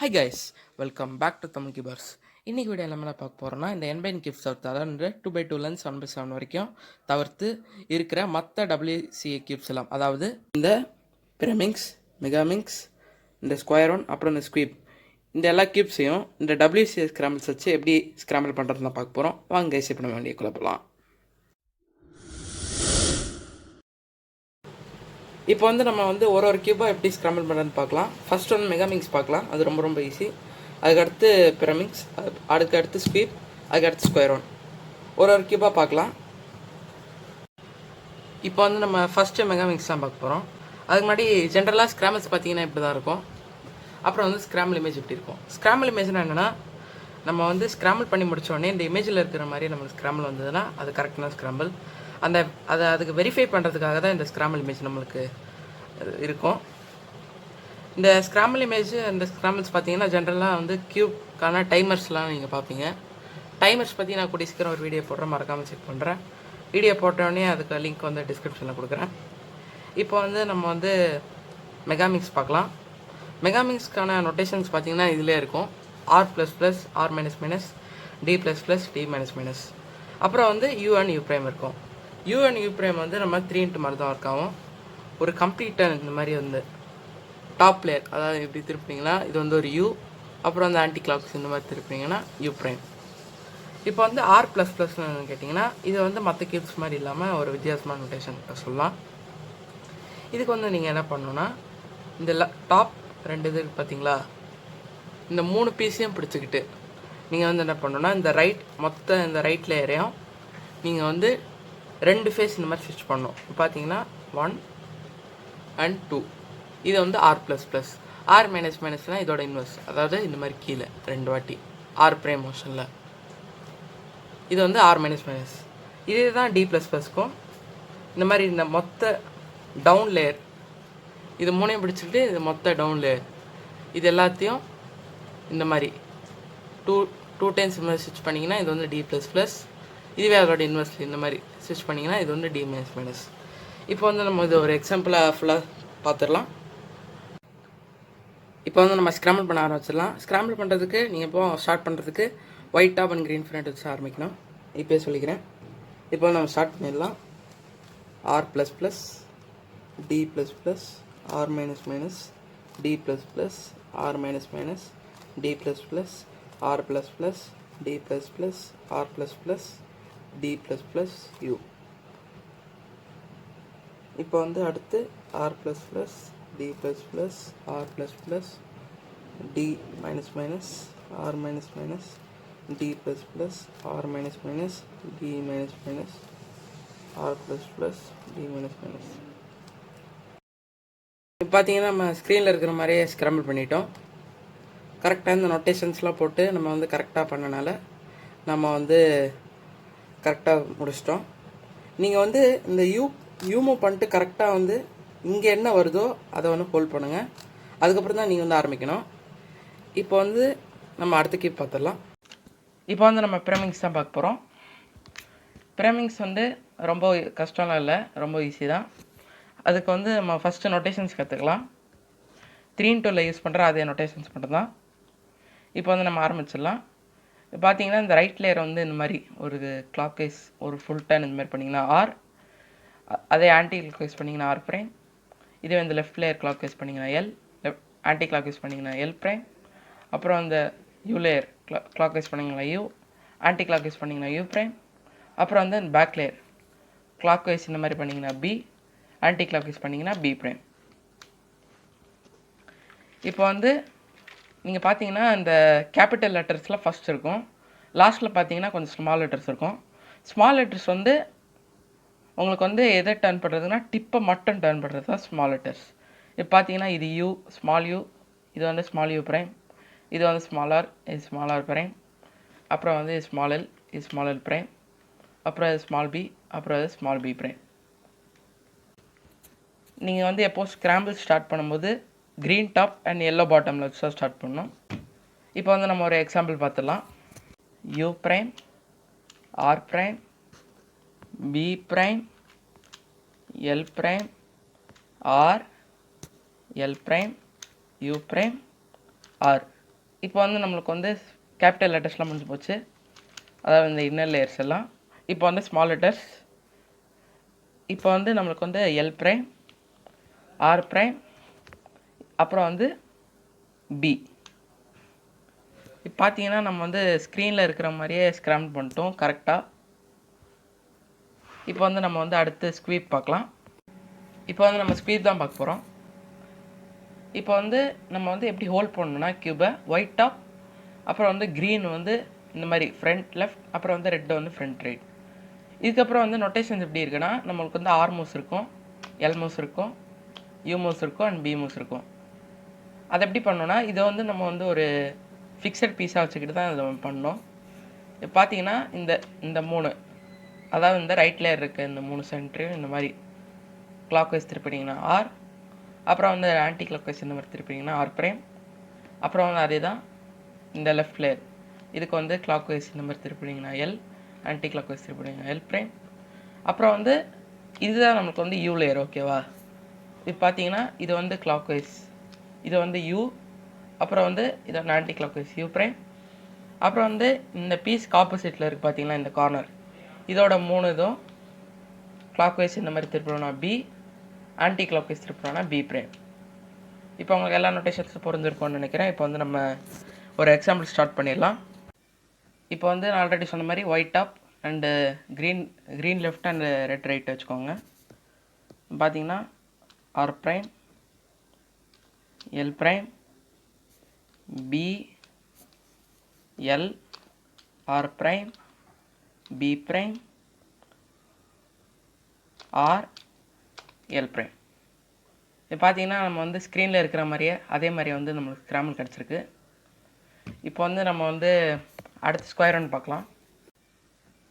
Hi guys, welcome back to Tamil Keyboards. இன்னைக்கு video நம்ம என்ன பார்க்க போறோம்னா இந்த n/n கியூப்ஸ் தவிர்த்து அதாவது 2x2 7x7 வரைக்கும் தவிர்த்து இருக்கிற மற்ற WCA கியூப்ஸ் எல்லாம் அதாவது இந்த பிரமிங்ஸ், மெகாமிங்ஸ், இந்த Sq-1 அப்புறம் இந்த Skewb இந்த எல்லா கியூப்ஸையும் இந்த WCA ஸ்கிராம்பிள்ஸ் வச்சு எப்படி ஸ்கிராம்பிள் பண்ணுறதுன்னு பார்க்க போகிறோம். வாங்க கைஸ் இப்போ நம்ம வீடியோக்குள்ள போகலாம். இப்போ நம்ம ஒரு கியூபாக எப்படி ஸ்கிராம்பிள் பண்ணுறதுன்னு பார்க்கலாம். ஃபர்ஸ்ட் மெகாமிங்ஸ் பார்க்கலாம். அது ரொம்ப ஈஸி. அதுக்கடுத்து பிரமிங்ஸ், அதுக்கடுத்து Skewb, அதுக்கடுத்து Sq-1 ஒரு கியூபாக பார்க்கலாம். இப்போ நம்ம ஃபஸ்ட்டு மெகாமிங்ஸ் தான் பார்க்க போகிறோம். அதுக்கு முன்னாடி ஜென்ரலாக ஸ்கிராம்பிள்ஸ் பார்த்தீங்கன்னா இப்படி தான் இருக்கும். அப்புறம் ஸ்கிராம்பிள் இமேஜ் இப்படி இருக்கும். ஸ்கிராம்பிள் இமேஜ்னா என்னென்னா நம்ம ஸ்கிராம்பிள் பண்ணி முடித்தோடனே இந்த இமேஜில் இருக்கிற மாதிரி நம்மளுக்கு ஸ்கிராம்பிள் வந்ததுன்னா அது கரெக்டான ஸ்கிராம்பிள். அதுக்கு வெரிஃபை பண்ணுறதுக்காக தான் இந்த ஸ்கிராம்பிள் இமேஜ் நம்மளுக்கு இருக்கும். இந்த ஸ்கிராம்பிள் இமேஜ் இந்த ஸ்கிராம்பிள்ஸ் பார்த்தீங்கன்னா ஜென்ரலாக கியூப்க்கான டைமர்ஸ்லாம் நீங்கள் பார்ப்பீங்க. டைமர்ஸ் பற்றி நான் கூடிய சீக்கிரம் ஒரு வீடியோ போடுறேன், மறக்காமல் செக் பண்ணுறேன். வீடியோ போட்டோடனே அதுக்கு லிங்க் டிஸ்கிரிப்ஷனில் கொடுக்குறேன். இப்போ நம்ம மெகாமிங்ஸ் பார்க்கலாம். மெகாமிங்ஸ்க்கான நொட்டேஷன்ஸ் பார்த்தீங்கன்னா இதிலே இருக்கும். R++, R-, D++, D-, அப்புறம் U and U' இருக்கும். U and U' நம்ம 3 மாதிரி தான் ஒர்க் ஆகும். ஒரு கம்ப்ளீட்டாக இந்த மாதிரி டாப் லேயர் அதாவது இப்படி திருப்பிங்கன்னா இது ஒரு U, அப்புறம் ஆன்டி கிளாக்ஸ் இந்த மாதிரி திருப்பிங்கன்னா U'. இப்போ R++ன்னு கேட்டிங்கன்னா இது மற்ற கியூப்ஸ் மாதிரி இல்லாமல் ஒரு வித்தியாசமான நோட்டேஷன் சொல்லலாம். இதுக்கு நீங்கள் என்ன பண்ணணுன்னா இந்த டாப் 2 இது பார்த்தீங்களா, இந்த 3 பீஸையும் பிடிச்சிக்கிட்டு நீங்கள் என்ன பண்ணணுன்னா இந்த இந்த ரைட் லேயரையும் நீங்கள் 2 ஃபேஸ் இந்த மாதிரி ஸ்விட்ச் பண்ணணும். இப்போ பார்த்தீங்கன்னா 1 and 2 இது R++. R-, இதோட இன்வெர்ஸ், அதாவது இந்த மாதிரி கீழே 2 வாட்டி R' மோஷனில் இது R-. இதே தான் D++க்கும் இந்த மாதிரி இந்த மொத்த டவுன் லேயர் இது 3ஐயும் பிடிச்சிக்கிட்டு இது மொத்த டவுன் லேயர் இது எல்லாத்தையும் இந்த மாதிரி 2 டைம்ஸ் இந்த மாதிரி ஸ்விட்ச் பண்ணிங்கன்னா இது D++. இதுவே அதோட இன்வெர்ஸ் இந்த மாதிரி ஸ்விட்ச் பண்ணிங்கன்னா இது D-. இப்போ நம்ம இது ஒரு எக்ஸாம்பிளாக ஃபுல்லாக பார்த்துடலாம். இப்போ நம்ம ஸ்கிராம்பிள் பண்ண ஆரம்பிச்சிடலாம். ஸ்கிராம்பிள் பண்ணுறதுக்கு நீங்கள் இப்போ ஸ்டார்ட் பண்ணுறதுக்கு white top and green front வச்சு ஆரம்பிக்கணும். இப்போ சொல்லிக்கிறேன். இப்போ நம்ம ஸ்டார்ட் பண்ணிடலாம். R++, D++, R-, D++, R-, D++, R++, D++, R++, D++, U. இப்போ அடுத்து R++, D++, R++, D-, R-, D++, R-, D-, R++, D-. இப்போ பார்த்தீங்கன்னா நம்ம ஸ்க்ரீனில் இருக்கிற மாதிரியே ஸ்க்ராம்பிள் பண்ணிட்டோம். கரெக்டாக இந்த நொட்டேஷன்ஸ்லாம் போட்டு நம்ம கரெக்டாக பண்ணனால நம்ம கரெக்டாக முடிச்சிட்டோம். நீங்கள் இந்த மூவ் பண்ணிட்டு கரெக்டாக இங்கே என்ன வருதோ அதை ஹோல்ட் பண்ணுங்கள். அதுக்கப்புறம் தான் நீங்கள் ஆரம்பிக்கணும். இப்போ நம்ம அடுத்த கீப் பார்த்துடலாம். இப்போ நம்ம பிரமிங்ஸ் தான் பார்க்க போகிறோம். பிரமிங்ஸ் ரொம்ப கஷ்டம்லாம் இல்லை, ரொம்ப ஈஸி தான். அதுக்கு நம்ம ஃபஸ்ட்டு நொட்டேஷன்ஸ் கற்றுக்கலாம். 3x2 யூஸ் பண்ணுற அதே நொட்டேஷன்ஸ் மட்டும் தான். இப்போ நம்ம ஆரம்பிச்சிடலாம். பார்த்தீங்கன்னா இந்த ரைட் லேயர் இந்த மாதிரி ஒரு கிளாக் வைஸ் ஒரு ஃபுல் டர்ன் இந்த மாதிரி பண்ணிங்கன்னா R, அதே ஆன்டி கிளாக் வைஸ் பண்ணிங்கன்னா R', இதே இந்த லெஃப்ட் லேயர் கிளாக் வைஸ் பண்ணிங்கன்னா L, ஆன்டி கிளாக் வைஸ் பண்ணிங்கன்னா L', அப்புறம் அந்த U லேயர் கிளாக் வைஸ் பண்ணிங்கன்னா U, ஆன்டி கிளாக் வைஸ் பண்ணிங்கன்னா U', அப்புறம் பேக் லேயர் கிளாக் வைஸ் இந்த மாதிரி பண்ணிங்கன்னா B, ஆன்டி கிளாக் வைஸ் பண்ணிங்கன்னா B'. இப்போ நீங்கள் பார்த்தீங்கன்னா இந்த கேபிட்டல் லெட்டர்ஸ்லாம் ஃபஸ்ட் இருக்கும். லாஸ்ட்டில் பார்த்தீங்கன்னா கொஞ்சம் ஸ்மால் லெட்டர்ஸ் இருக்கும். ஸ்மால் லெட்டர்ஸ் உங்களுக்கு எதை டர்ன் பண்ணுறதுன்னா டிப்பை மட்டும் டர்ன் பண்ணுறது தான் ஸ்மால் லெட்டர்ஸ். இப்போ பார்த்தீங்கன்னா இது U, ஸ்மால் U, இது ஸ்மால் U', இது ஸ்மால் R, இது ஸ்மால் R', அப்புறம் ஸ்மால் L, இது ஸ்மால் L', அப்புறம் இது ஸ்மால் B, அப்புறம் இது ஸ்மால் B'. நீங்கள் எப்போ ஸ்கிராம்பிள் ஸ்டார்ட் பண்ணும்போது க்ரீன் டாப் அண்ட் எல்லோ பாட்டமில் வச்சு தான் ஸ்டார்ட் பண்ணணும். இப்போ நம்ம ஒரு எக்ஸாம்பிள் பார்த்துடலாம். U', R', B', L', R, L', U', R. இப்போ வந்து நம்மளுக்கு வந்து கேபிட்டல் லெட்டர்ஸ்லாம் முடிஞ்சு போச்சு, அதாவது இந்த இன்னர் லேயர்ஸ் எல்லாம். இப்போ வந்து ஸ்மால் லெட்டர்ஸ். இப்போ வந்து நம்மளுக்கு வந்து எல் ப்ரைம், ஆர் ப்ரைம், அப்புறம் வந்து பி. இப்போ பார்த்தீங்கன்னா நம்ம வந்து ஸ்க்ரீனில் இருக்கிற மாதிரியே ஸ்க்ராம்பிள் பண்ணிட்டோம் கரெக்டாக. இப்போ வந்து நம்ம வந்து அடுத்து ஸ்குவீப் பார்க்கலாம். இப்போ வந்து நம்ம ஸ்குவீப் தான் பார்க்க போகிறோம். இப்போ வந்து நம்ம வந்து எப்படி ஹோல்ட் பண்ணணும்னா கியூபை ஒயிட் டாப், அப்புறம் வந்து க்ரீன் வந்து இந்த மாதிரி ஃப்ரண்ட் லெஃப்ட், அப்புறம் வந்து ரெட் வந்து ஃப்ரண்ட் ரைட். இதுக்கப்புறம் வந்து நொட்டேஷன்ஸ் எப்படி இருக்குன்னா, நம்மளுக்கு வந்து ஆர் மூவ்ஸ் இருக்கும், எல் மூவ்ஸ் இருக்கும், யூ மூவ்ஸ் இருக்கும் அண்ட் பி மூவ்ஸ் இருக்கும். அதை எப்படி பண்ணோன்னா, இதை வந்து நம்ம வந்து ஒரு ஃபிக்ஸட் பீஸாக வச்சுக்கிட்டு தான் இதை பண்ணோம். இப்போ பார்த்தீங்கன்னா இந்த 3, அதாவது இந்த ரைட் லேயர் இருக்க இந்த 3 சென்டரையும் இந்த மாதிரி கிளாக் வைஸ் திருப்பினீங்கன்னா ஆர், அப்புறம் வந்து ஆன்டி கிளாக் வைஸ் இந்த மாதிரி திருப்பினீங்கன்னா ஆர் ப்ரைம், அப்புறம் வந்து அதே தான் இந்த லெஃப்ட் லேயர் இதுக்கு வந்து கிளாக் வைஸ் இந்த மாதிரி திருப்பினீங்கன்னா எல், ஆன்டி கிளாக் வைஸ் திருப்பினீங்கன்னா எல் ப்ரைம். அப்புறம் வந்து இதுதான் நமக்கு வந்து யூ லேயர். ஓகேவா? இப்போ பார்த்தீங்கன்னா இது வந்து கிளாக் வைஸ், இது வந்து யூ, அப்புறம் வந்து இது வந்து anticlockwise U prime. அப்புறம் வந்து இந்த பீஸ்க்கு ஆப்போசிட்டில் இருக்குது பார்த்தீங்கன்னா இந்த கார்னர், இதோட 3 இதுவும் கிளாக் வைஸ் இந்த மாதிரி திருப்பினோன்னா பி, ஆன்டி கிளாக் வைஸ் திருப்பினோன்னா பி ப்ரைம். இப்போ உங்களுக்கு எல்லா நோட்டேஷன்ஸும் புரிஞ்சிருக்கும்னு நினைக்கிறேன். இப்போ வந்து நம்ம ஒரு எக்ஸாம்பிள் ஸ்டார்ட் பண்ணிடலாம். இப்போ வந்து நான் ஆல்ரெடி சொன்ன மாதிரி white top and green left and red right வச்சுக்கோங்க. பார்த்தீங்கன்னா R prime, L prime, B, L, R prime, B prime, R, L prime. இப்போ பார்த்தீங்கன்னா நம்ம வந்து ஸ்க்ரீனில் இருக்கிற மாதிரியே அதே மாதிரி வந்து நம்மளுக்கு ஸ்க்ராம்பிள் கிடச்சிருக்கு. இப்போ வந்து நம்ம வந்து அடுத்து Sq-1 பார்க்கலாம்.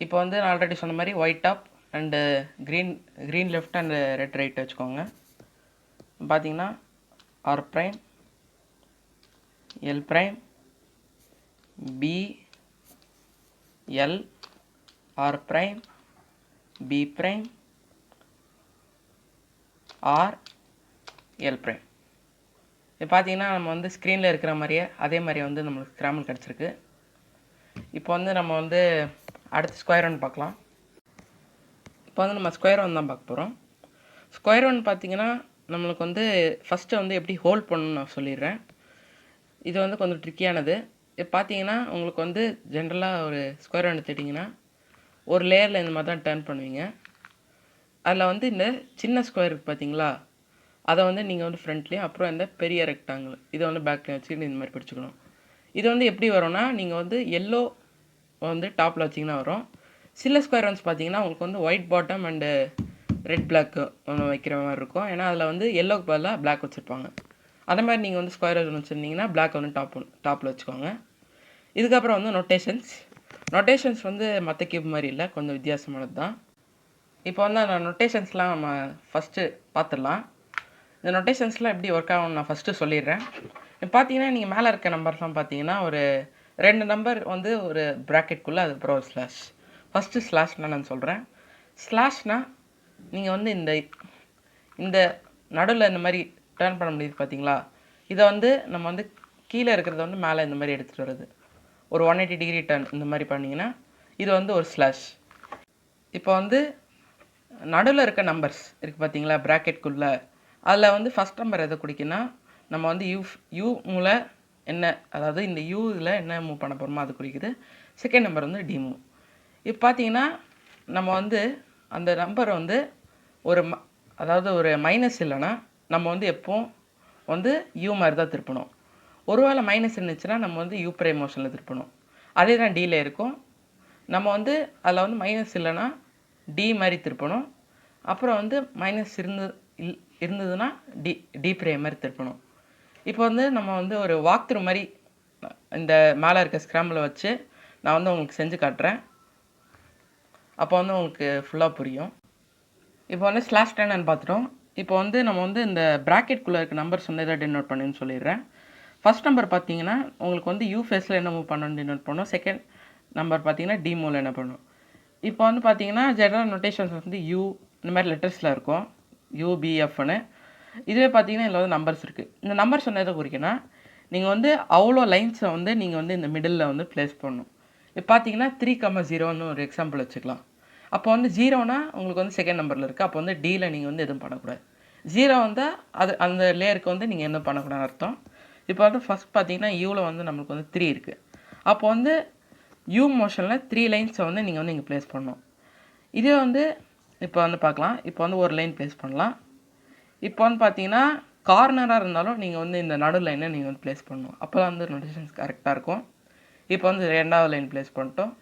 இப்போ வந்து நான் ஆல்ரெடி சொன்ன மாதிரி white top and green left and red right வச்சுக்கோங்க. பார்த்தீங்கன்னா R prime, L prime, B, L, R prime, B prime, R, L prime. இப்போ பார்த்தீங்கன்னா நம்ம வந்து ஸ்க்ரீனில் இருக்கிற மாதிரியே அதே மாதிரி வந்து நம்மளுக்கு ஸ்க்ராம்பிள் கிடச்சிருக்கு. இப்போ வந்து நம்ம வந்து அடுத்து Sq-1 பார்க்கலாம். இப்போ வந்து நம்ம Sq-1 தான் பார்க்க போகிறோம். Sq-1 பார்த்தீங்கன்னா நம்மளுக்கு வந்து ஃபஸ்ட்டு வந்து எப்படி ஹோல்ட் பண்ணணும்னு நான் சொல்லிடுறேன். இது வந்து கொஞ்சம் ட்ரிக்கியானது. இப்போ பார்த்தீங்கன்னா உங்களுக்கு வந்து ஜென்ரலாக ஒரு Sq-1 எடுத்துட்டிங்கன்னா ஒரு லேயரில் இந்த மாதிரி தான் டர்ன் பண்ணுவீங்க. அதில் வந்து இந்த சின்ன ஸ்கொயர் இருக்குது பார்த்தீங்களா, அதை வந்து நீங்கள் வந்து ஃப்ரண்ட்லேயும், அப்புறம் இந்த பெரிய ரெக்டாங்கிள் இதை வந்து பேக்லேயும் வச்சுக்கிட்டு இந்த மாதிரி பிடிச்சிக்கணும். இது வந்து எப்படி வரும்னா, நீங்கள் வந்து எல்லோ வந்து டாப்பில் வச்சிங்கன்னா வரும். சில Sq-1s பார்த்தீங்கன்னா உங்களுக்கு வந்து white bottom and red block ஒன்று வைக்கிற மாதிரி இருக்கும். ஏன்னா அதில் வந்து எல்லோக்கு பதிலாக பிளாக் வச்சுருப்பாங்க. அதே மாதிரி நீங்கள் வந்து Sq-1 வச்சுருந்தீங்கன்னா பிளாக் வந்து டாப்பில் வச்சுக்கோங்க. இதுக்கப்புறம் வந்து நொட்டேஷன்ஸ் வந்து மற்ற கியூப் மாதிரி இல்லை, கொஞ்சம் வித்தியாசமானது தான். இப்போ வந்து அந்த நொட்டேஷன்ஸ்லாம் நம்ம ஃபஸ்ட்டு பார்த்துடலாம். இந்த நொட்டேஷன்ஸ்லாம் எப்படி ஒர்க் ஆகும்னு நான் ஃபஸ்ட்டு சொல்லிடுறேன். இப்போ பார்த்தீங்கன்னா நீங்கள் மேலே இருக்க நம்பர்ஸ்லாம் பார்த்தீங்கன்னா ஒரு 2 நம்பர் வந்து ஒரு ப்ராக்கெட்குள்ளே, அதுக்கப்புறம் ஒரு ஸ்லாஷ். ஃபஸ்ட்டு ஸ்லாஷ்னால் நான் சொல்கிறேன். ஸ்லாஷ்னால் நீங்கள் வந்து இந்த நடுவில் இந்த மாதிரி டர்ன் பண்ண முடியுது பார்த்தீங்களா, இதை வந்து நம்ம வந்து கீழே இருக்கிறத வந்து மேலே இந்த மாதிரி எடுத்துகிட்டு வருது. ஒரு 180 டிகிரி டர்ன் இந்த மாதிரி பண்ணிங்கன்னா இது வந்து ஒரு ஸ்லாஷ். இப்போ வந்து நடுவில் இருக்க நம்பர்ஸ் இருக்குது பார்த்தீங்களா ப்ராக்கெட்குள்ளே, அதில் வந்து ஃபஸ்ட் நம்பர் எதை குறிக்குன்னா, நம்ம வந்து யூ மூல என்ன, அதாவது இந்த யூவில் என்ன மூவ் பண்ண போகிறோமோ அது குறிக்குது. செகண்ட் நம்பர் வந்து டி மூவ். இப்போ பார்த்தீங்கன்னா நம்ம வந்து அந்த நம்பரை வந்து அதாவது ஒரு மைனஸ் இல்லைன்னா நம்ம வந்து எப்போவும் வந்து யூ மாதிரி தான் திருப்பணும். ஒருவேளை மைனஸ் இருந்துச்சுன்னா நம்ம வந்து யூ ப்ரைம் மோஷனில் திருப்பணும். அதே தான் டியில் இருக்கும். நம்ம வந்து அதில் வந்து மைனஸ் இல்லைன்னா டி மாதிரி திருப்பணும். அப்புறம் வந்து மைனஸ் இருந்ததுன்னா டி ப்ரைம் மாதிரி திருப்பணும். இப்போ வந்து நம்ம வந்து ஒரு வாக் த்ரூ மாதிரி இந்த மேலே இருக்க ஸ்க்ராம்பிளை வச்சு நான் வந்து உங்களுக்கு செஞ்சு காட்டுறேன். அப்போ வந்து உங்களுக்கு ஃபுல்லாக புரியும். இப்போ வந்து /10 பார்த்துட்டோம். இப்போ வந்து நம்ம வந்து இந்த ப்ராக்கெட்குள்ளே இருக்க நம்பர்ஸ் வந்து எதாவது டினோட் பண்ணுன்னு சொல்லிடுறேன். ஃபஸ்ட் நம்பர் பார்த்தீங்கன்னா உங்களுக்கு வந்து யூ ஃபேஸில் என்ன மூவ் பண்ணணும்னு டினோட் பண்ணணும். செகண்ட் நம்பர் பார்த்தீங்கன்னா டி மூவில் என்ன பண்ணணும். இப்போ வந்து பார்த்தீங்கன்னா ஜெனரல் நோட்டேஷன்ஸ் வந்து யூ இந்த மாதிரி லெட்டர்ஸில் இருக்கும், யூபிஎஃப்னு. இதுவே பார்த்தீங்கன்னா இதில் வந்து நம்பர்ஸ் இருக்குது. இந்த நம்பர்ஸ் வந்து எதை குறிக்குன்னா, நீங்கள் வந்து அவ்வளோ லைன்ஸை வந்து நீங்கள் வந்து இந்த மிடில் வந்து ப்ளேஸ் பண்ணணும். இப்போ பார்த்தீங்கன்னா 3,0ன்னு ஒரு எக்ஸாம்பிள் வச்சுக்கலாம். அப்போ வந்து 0னா உங்களுக்கு வந்து செகண்ட் நம்பரில் இருக்குது. அப்போ வந்து டியில் நீங்கள் வந்து எதுவும் பண்ணக்கூடாது. 0 வந்தால் அது அந்த லேயருக்கு வந்து நீங்கள் என்ன பண்ணக்கூடாதுன்னு அர்த்தம். இப்போ வந்து ஃபஸ்ட் பார்த்தீங்கன்னா யூவில் வந்து நம்மளுக்கு வந்து 3 இருக்குது. அப்போ வந்து யூ மோஷனில் 3 லைன்ஸை வந்து நீங்கள் வந்து இங்கே ப்ளேஸ் பண்ணணும். இதே வந்து இப்போ வந்து பார்க்கலாம். இப்போ வந்து ஒரு லைன் ப்ளேஸ் பண்ணலாம். இப்போ வந்து பார்த்தீங்கன்னா கார்னராக இருந்தாலும் நீங்கள் வந்து இந்த நடு லைனை நீங்கள் வந்து ப்ளேஸ் பண்ணணும். அப்போ தான் வந்து நோட்டேஷன்ஸ் கரெக்டாக இருக்கும். இப்போ வந்து 2வது லைன் ப்ளேஸ் பண்ணிட்டோம்.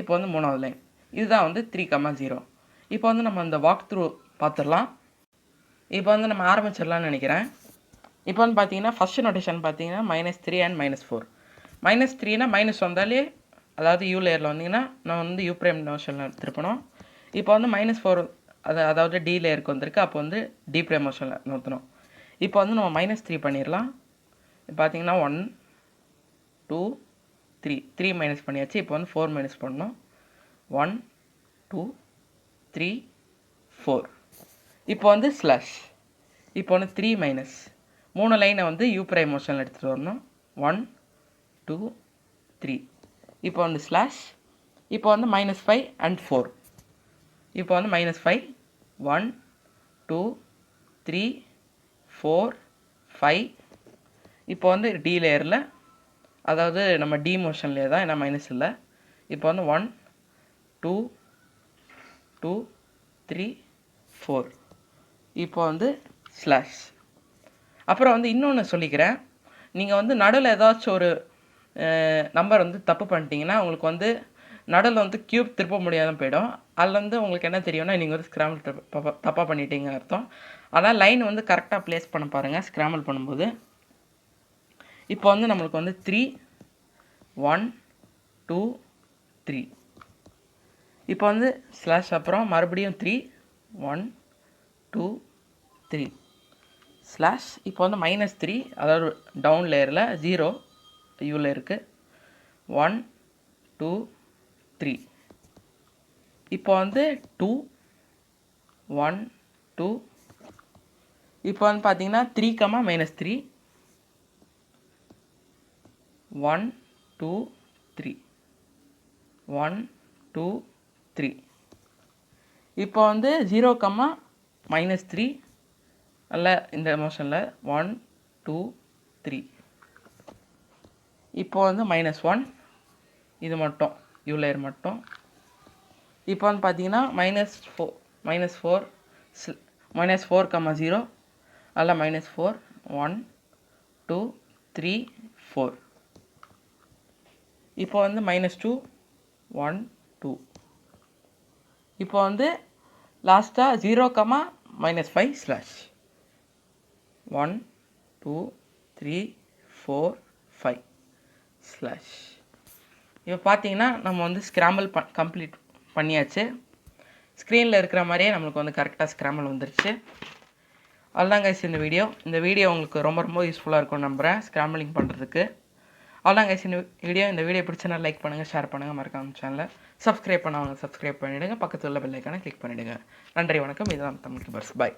இப்போ வந்து 3வது லைன். இதுதான் வந்து 3,0. இப்போ வந்து நம்ம அந்த வாக் த்ரூ பார்த்துடலாம். இப்போ வந்து நம்ம ஆரம்பிச்சிடலாம்னு நினைக்கிறேன். இப்போ வந்து பார்த்தீங்கன்னா ஃபஸ்ட்டு நோட்டேஷன் பார்த்தீங்கன்னா -3 அண்ட் -4. -3னா மைனஸ் வந்தாலே அதாவது யூ லேயரில் வந்தீங்கன்னா நான் வந்து யூ பிரைம் மோஷனில் திருப்பணும். இப்போ வந்து -4 அதாவது டி லேயருக்கு வந்திருக்கு. அப்போ வந்து டி பிரைம் மோஷனில் நிறுத்தணும். இப்போ வந்து நம்ம -3 பண்ணிடலாம். இப்போ பார்த்தீங்கன்னா 1 2 3 மைனஸ் பண்ணியாச்சு. இப்போ வந்து 4 மைனஸ் பண்ணணும். 1 2 3 4. இப்போ வந்து ஸ்லாஷ். இப்போ வந்து 3 மைனஸ் 3 லைனை வந்து யூ பிரைம் மோஷனில் எடுத்துகிட்டு வரணும். 1 2 3. இப்போ வந்து ஸ்லாஷ். இப்போ வந்து -5 அண்ட் 4. இப்போ வந்து -5 1 2 3 4 5. இப்போ வந்து டி லேயரில் அதாவது நம்ம டி மோஷன்லேயே தான், ஏன்னா மைனஸ் இல்லை. இப்போ வந்து 1 2 2 3 4. இப்போ வந்து ஸ்லாஷ். அப்புறம் வந்து இன்னொன்று சொல்லிக்கிறேன். நீங்கள் வந்து நடுவில் ஏதாச்சும் ஒரு நம்பர் வந்து தப்பு பண்ணிட்டீங்கன்னா உங்களுக்கு வந்து நடுவில் வந்து கியூப் திருப்ப முடியாமல் போயிடும். அதில் வந்து உங்களுக்கு என்ன தெரியும்னா நீங்கள் வந்து ஸ்க்ராம்பிள் தப்பாக பண்ணிட்டீங்கன்னு அர்த்தம். ஆனால் லைன் வந்து கரெக்டாக ப்ளேஸ் பண்ண பாருங்கள் ஸ்க்ராம்பிள் பண்ணும்போது. இப்போ வந்து நம்மளுக்கு வந்து 3 1 2 3. இப்போ வந்து ஸ்லாஷ் அப்புறம் மறுபடியும் 3 1 2 3 ஸ்லாஷ். இப்போ வந்து -3 அதாவது டவுன் லேயரில் 0 யூவில் இருக்குது. 1 2 3. இப்போ வந்து 2 1 2. இப்போ வந்து பார்த்தீங்கன்னா 3, -3 1 2 3 1 2 3. இப்போ வந்து 0, -3 அல்ல இந்த மோஷனில் 1 2 3. இப்போ வந்து -1 இது மட்டும் யூ லேயர் மட்டும். இப்போ வந்து பார்த்தீங்கன்னா -4 -4, 0 அல்ல -4 1 2 3 4. இப்போ வந்து -2 1 2. இப்போ வந்து லாஸ்ட்டாக 0, -5 ஸ்லாஷ் 1 2 3 4 5 ஸ்லாஷ். இப்போ பார்த்தீங்கன்னா நம்ம வந்து ஸ்க்ராம்பிள் கம்ப்ளீட் பண்ணியாச்சு. ஸ்க்ரீனில் இருக்கிற மாதிரியே நம்மளுக்கு வந்து கரெக்டாக ஸ்க்ராம்பிள் வந்துருச்சு. அவ்வளோதான் கைஸ் இந்த வீடியோ உங்களுக்கு ரொம்ப யூஸ்ஃபுல்லாக இருக்கும்னு நம்புகிறேன் ஸ்க்ராம்பிளிங் பண்ணுறதுக்கு. அவ்வளோதான் கைஸ் இந்த வீடியோ பிடிச்சனா லைக் பண்ணுங்கள், ஷேர் பண்ணுங்கள், மறக்காம சேனலை சப்ஸ்கிரைப் பண்ணவங்க சப்ஸ்கிரைப் பண்ணிவிடுங்க. பக்கத்தில் உள்ள பெல் ஐக்கானை கிளிக் பண்ணிவிடுங்க. நன்றி, வணக்கம். இதுதான் தமிழ் பர்ஸ். பாய்.